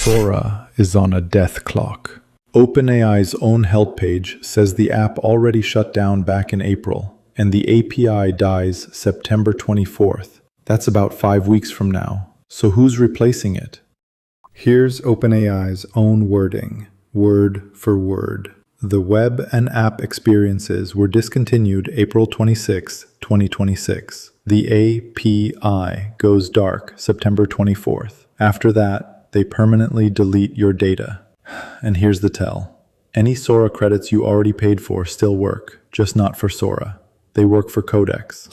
Sora is on a death clock. OpenAI's own help page says the app already shut down back in April, and the API dies September 24th. That's about 5 weeks from now. So who's replacing it? Here's OpenAI's own wording, word for word. The web and app experiences were discontinued April 26, 2026. The API goes dark September 24th. After that, they permanently delete your data. And here's the tell. Any Sora credits you already paid for still work, just not for Sora. They work for Codex.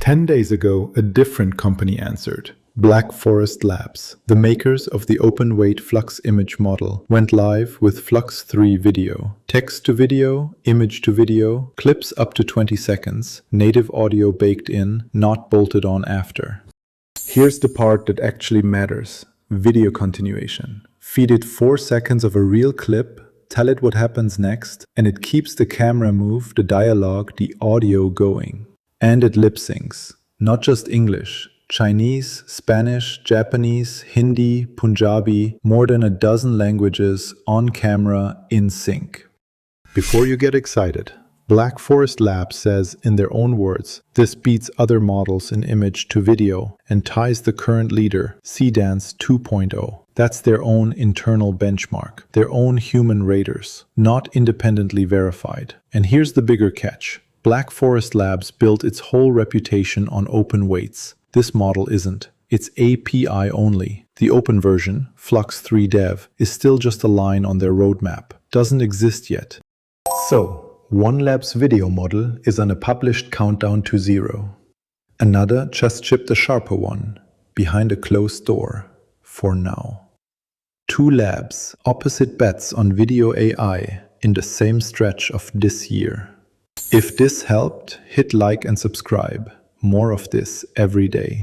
10 days ago, a different company answered. Black Forest Labs, the makers of the open-weight Flux image model, went live with Flux 3 video. Text to video, image to video, clips up to 20 seconds, native audio baked in, not bolted on after. Here's the part that actually matters. Video continuation. Feed it 4 seconds of a real clip, tell it what happens next, and it keeps the camera move, the dialogue, the audio going. And it lip syncs. Not just English. Chinese, Spanish, Japanese, Hindi, Punjabi, more than a dozen languages on camera in sync. Before you get excited, Black Forest Labs says in their own words, this beats other models in image to video and ties the current leader, Seedance 2.0. That's their own internal benchmark, their own human raters, not independently verified. And here's the bigger catch. Black Forest Labs built its whole reputation on open weights. This model isn't. It's API only. The open version, Flux 3 Dev, is still just a line on their roadmap. Doesn't exist yet. So, one lab's video model is on a published countdown to 0. Another just shipped a sharper one, behind a closed door, for now. 2 labs, opposite bets on video AI in the same stretch of this year. If this helped, hit like and subscribe. More of this every day.